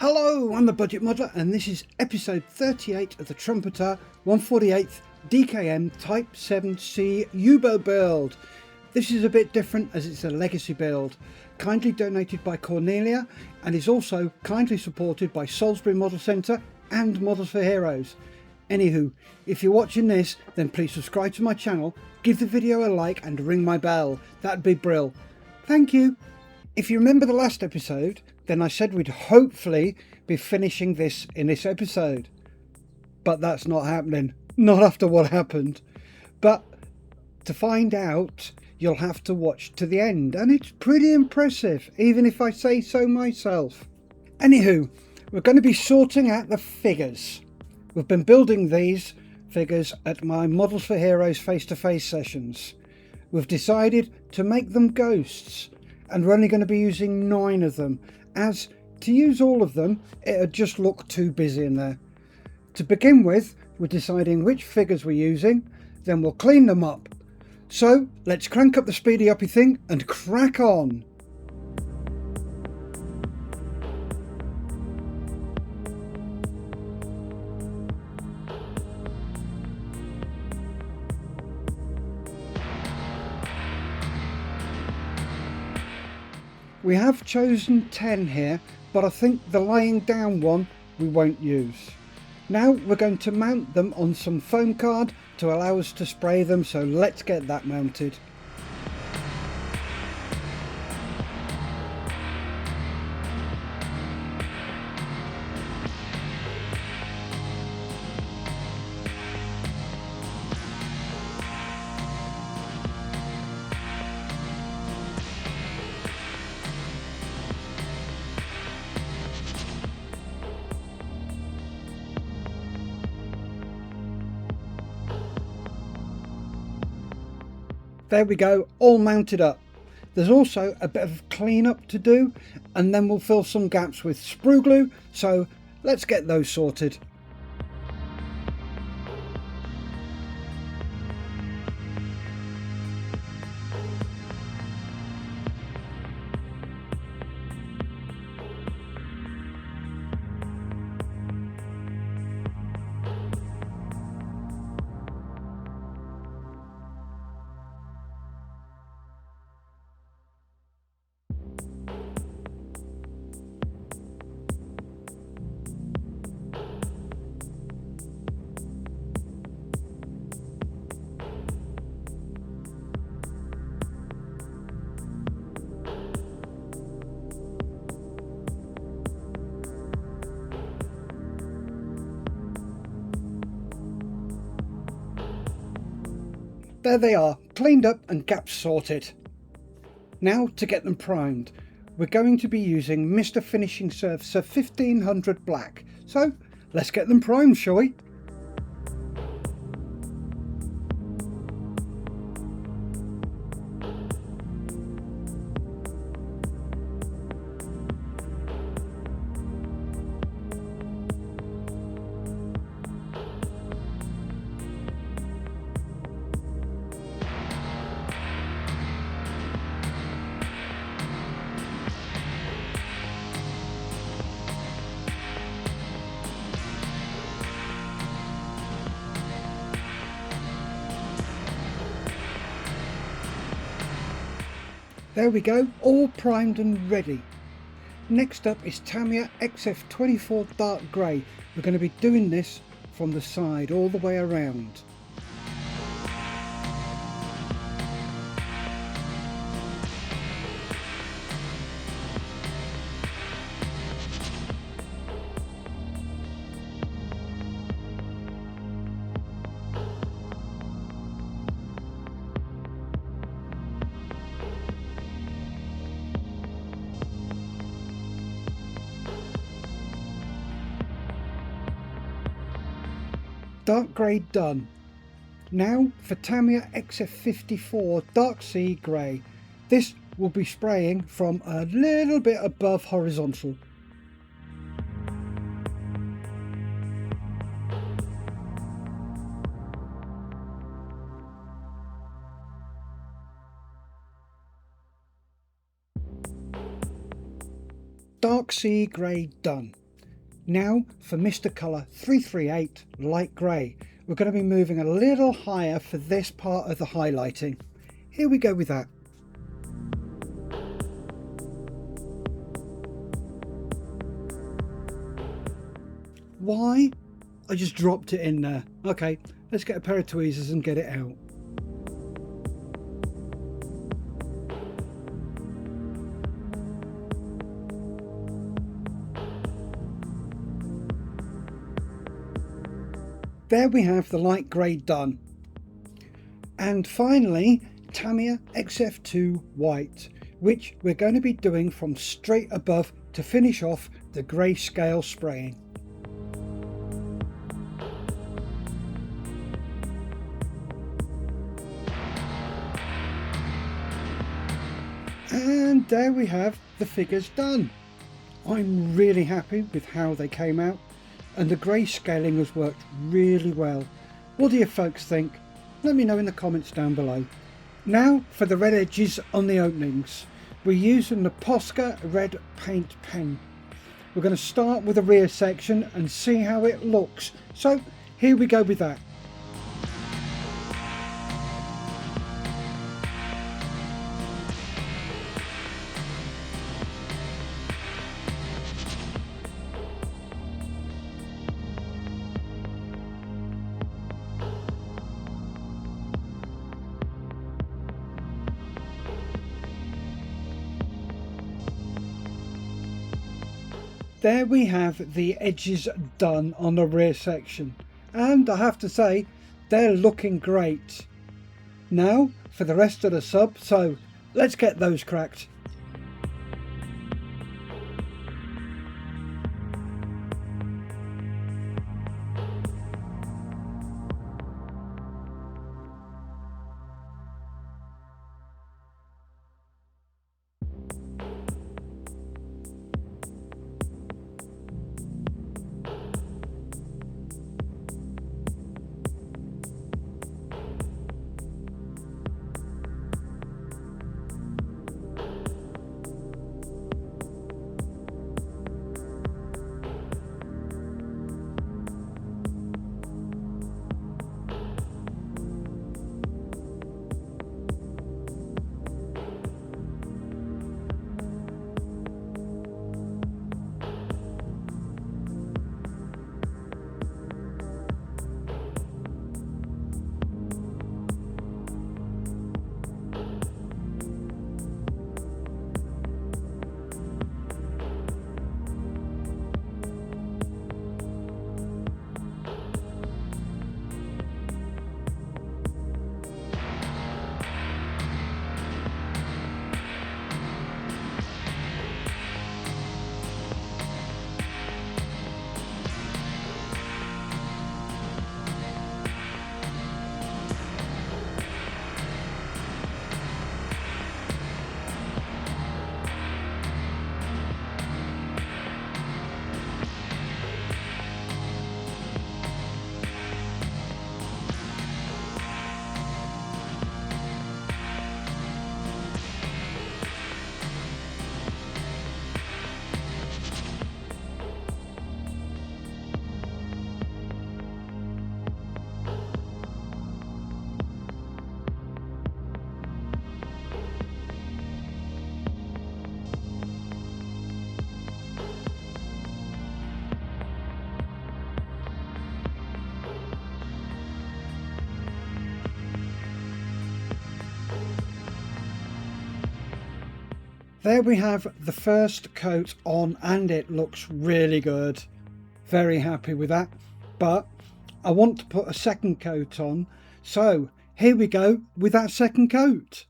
Hello, I'm the Budget Modeler and this is episode 38 of the Trumpeter 148th DKM Type 7C U-Boat build. This is a bit different as it's a legacy build, kindly donated by Cornelia and is also kindly supported by Salisbury Model Centre and Models for Heroes. Anywho, if you're watching this, then please subscribe to my channel, give the video a like and ring my bell. That'd be brill. Thank you. If you remember the last episode, then I said we'd hopefully be finishing this in this episode. But that's not happening. Not after what happened. But to find out, you'll have to watch to the end. And it's pretty impressive, even if I say so myself. Anywho, we're going to be sorting out the figures. We've been building these figures at my Models for Heroes face-to-face sessions. We've decided to make them ghosts. And we're only going to be using 9 of them, as to use all of them it'd just look too busy in there. To begin with, we're deciding which figures we're using, then we'll clean them up. So let's crank up the speedy uppy thing and crack on. We have chosen 10 here, but I think the lying down one we won't use. Now we're going to mount them on some foam card to allow us to spray them, so let's get that mounted. There we go, all mounted up. There's also a bit of clean up to do, and then we'll fill some gaps with sprue glue, so let's get those sorted. There they are, cleaned up and gaps sorted. Now to get them primed, we're going to be using Mr. Finishing Surfacer 1500 Black. So let's get them primed, shall we? There we go, all primed and ready. Next up is Tamiya XF7 dark grey. We're going to be doing this from the side all the way around. Dark grey done. Now for Tamiya XF54 dark sea grey. This will be spraying from a little bit above horizontal. Dark sea grey done. Now for Mr. Colour 338 light grey. We're going to be moving a little higher for this part of the highlighting. Here we go with that. Why? I just dropped it in there. Okay, let's get a pair of tweezers and get it out. There we have the light grey done. And finally, Tamiya XF7 white, which we're going to be doing from straight above to finish off the grayscale spraying. And there we have the figures done. I'm really happy with how they came out, and the grayscaling has worked really well. What do you folks think? Let me know in the comments down below. Now for the red edges on the openings. We're using the Posca red paint pen. We're going to start with the rear section and see how it looks. So here we go with that. There we have the edges done on the rear section, and I have to say they're looking great. Now for the rest of the sub, so let's get those cracked. There we have the first coat on, and it looks really good. Very happy with that, but I want to put a second coat on, so here we go with that second coat.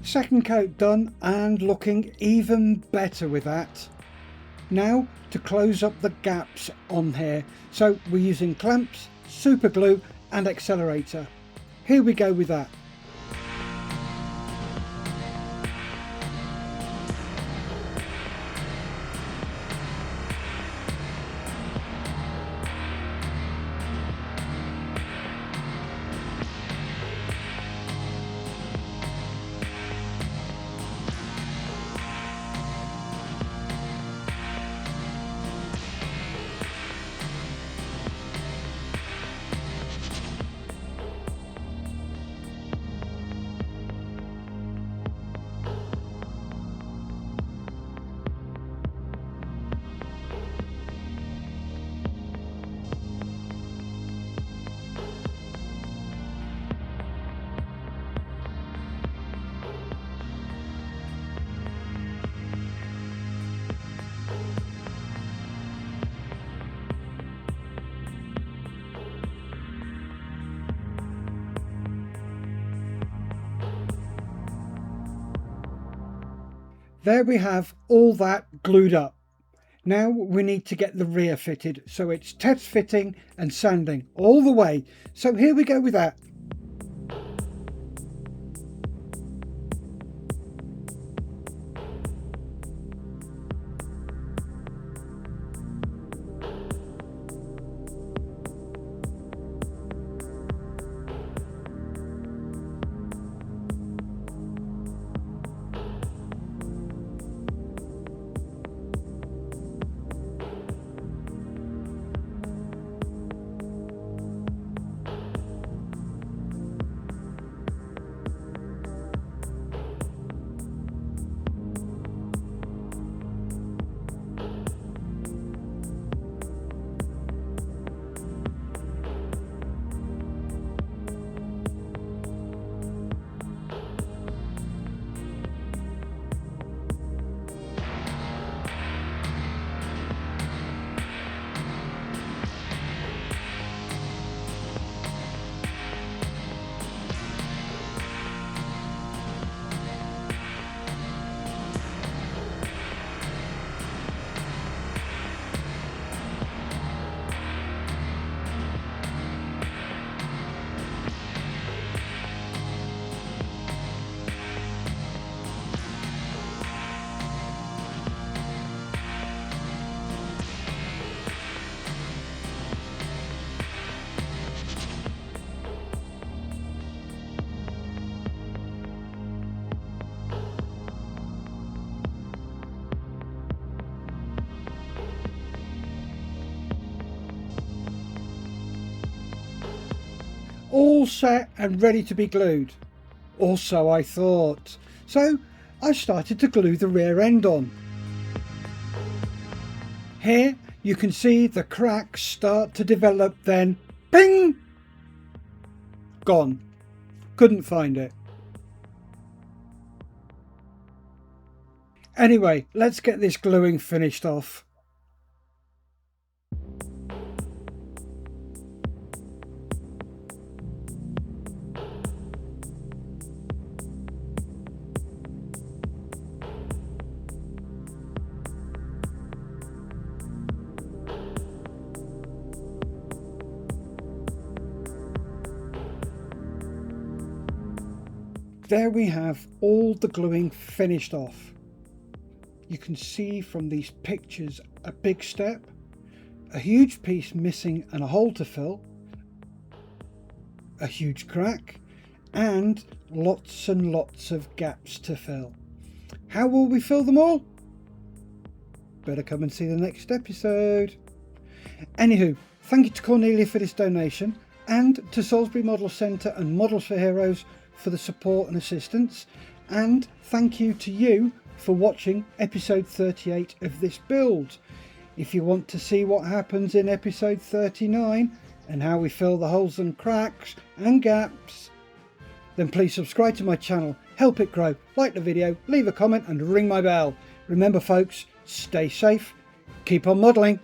Second coat done and looking even better with that. Now to close up the gaps on here. So we're using clamps, super glue and accelerator. Here we go with that. There we have all that glued up. Now we need to get the rear fitted, so it's test fitting and sanding all the way. So here we go with that. All set and ready to be glued. Or so I thought. So I started to glue the rear end on. Here you can see the cracks start to develop, then ping! Gone. Couldn't find it. Anyway, let's get this gluing finished off. There we have all the gluing finished off. You can see from these pictures a big step, a huge piece missing and a hole to fill, a huge crack, and lots and lots of gaps to fill. How will we fill them all? Better come and see the next episode. Anywho, thank you to Cornelia for this donation, and to Salisbury Model Centre and Models for Heroes for the support and assistance, and thank you to you for watching episode 38 of this build. If you want to see what happens in episode 39 and how we fill the holes and cracks and gaps, then please subscribe to my channel, help it grow, like the video, leave a comment and ring my bell. Remember folks, stay safe, keep on modelling.